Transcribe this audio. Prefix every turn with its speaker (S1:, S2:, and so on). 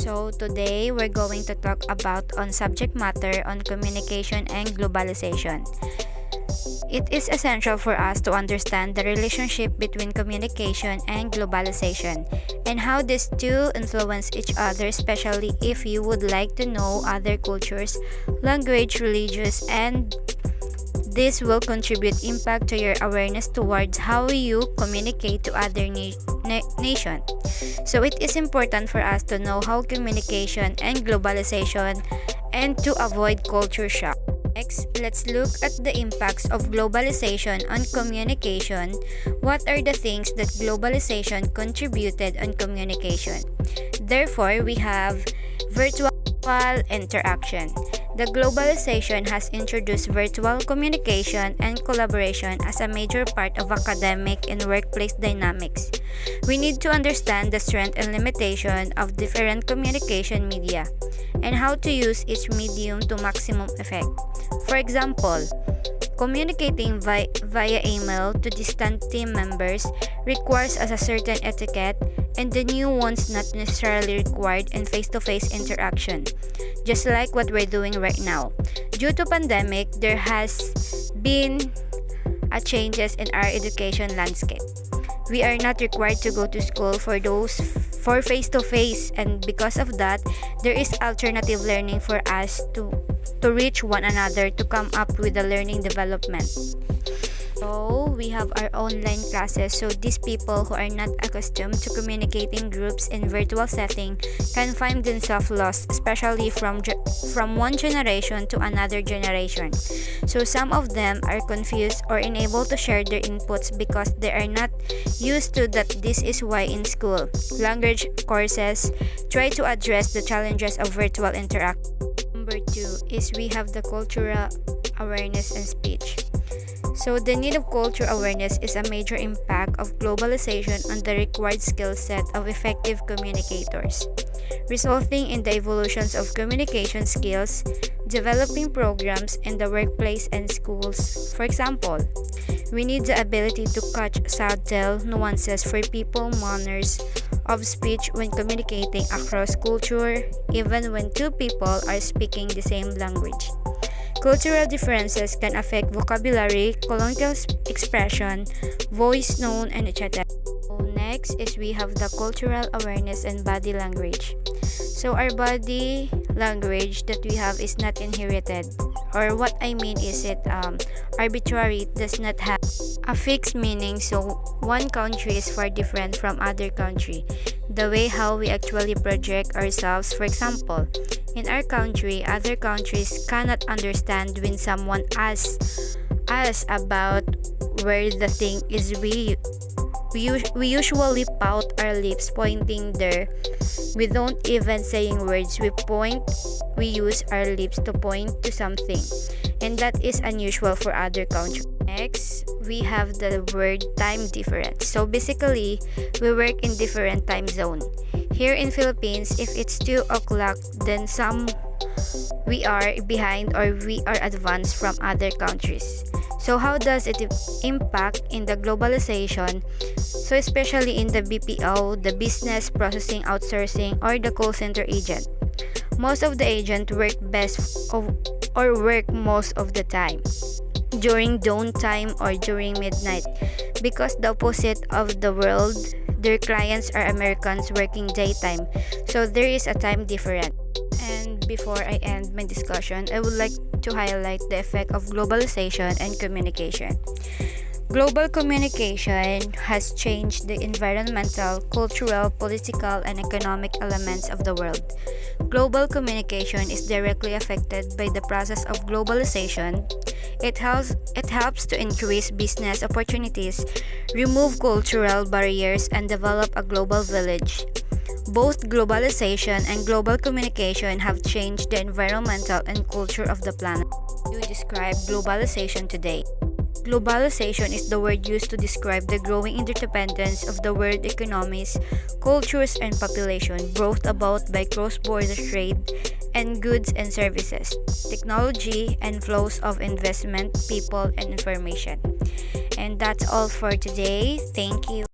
S1: So today we're going to talk about on subject matter on communication and globalization. It is essential for us to understand the relationship between communication and globalization and how these two influence each other, especially if you would like to know other cultures, language, religions, and this will contribute impact to your awareness towards how you communicate to other nation. So it is important for us to know how communication and globalization and to avoid culture shock. Next, let's look at the impacts of globalization on communication. What are the things that globalization contributed on communication? Therefore, we have virtual interaction. The globalization has introduced virtual communication and collaboration as a major part of academic and workplace dynamics. We need to understand the strength and limitation of different communication media and how to use each medium to maximum effect. For example, communicating via email to distant team members requires a certain etiquette, and the new ones not necessarily required in face-to-face interaction, just like what we're doing right now. Due to pandemic, there has been a changes in our education landscape. We are not required to go to school for face-to-face, and because of that, there is alternative learning for us to reach one another to come up with the learning development. So we have our online classes, so these people who are not accustomed to communicating groups in virtual setting can find themselves lost, especially from one generation to another generation. So some of them are confused or unable to share their inputs because they are not used to that. This is why in school, language courses try to address the challenges of virtual interaction. Number 2 is we have the cultural awareness and speech. So the need of culture awareness is a major impact of globalization on the required skill set of effective communicators, resulting in the evolutions of communication skills, developing programs in the workplace and schools. For example, we need the ability to catch subtle nuances for people manners of speech when communicating across culture, even when two people are speaking the same language. Cultural differences can affect vocabulary, colloquial expression, voice tone, and etc. So next is we have the cultural awareness and body language. So our body language that we have is not inherited, or what I mean is it arbitrary. It does not have a fixed meaning, so one country is far different from other country. The way how we actually project ourselves, for example, in our country, other countries cannot understand when someone asks us about where the thing is. We usually pout our lips pointing there. We don't even saying words. We use our lips to point to something, and that is unusual for other countries. Next, we have the word time difference. So basically, we work in different time zone. Here in Philippines, if it's 2 o'clock, then we are behind or we are advanced from other countries. So how does it impact in the globalization? So especially in the BPO, the business processing outsourcing, or the call center agent. Most of the agents work work most of the time during dawn time or during midnight, because the opposite of the world, their clients are Americans working daytime, so there is a time difference. And before I end my discussion, I would like to highlight the effect of globalization and communication. Global communication has changed the environmental, cultural, political, and economic elements of the world. Global communication is directly affected by the process of globalization. It helps to increase business opportunities, remove cultural barriers, and develop a global village. Both globalization and global communication have changed the environmental and culture of the planet. You describe globalization today. Globalization is the word used to describe the growing interdependence of the world economies, cultures, and population, brought about by cross-border trade and goods and services, technology, and flows of investment, people, and information. And that's all for today. Thank you.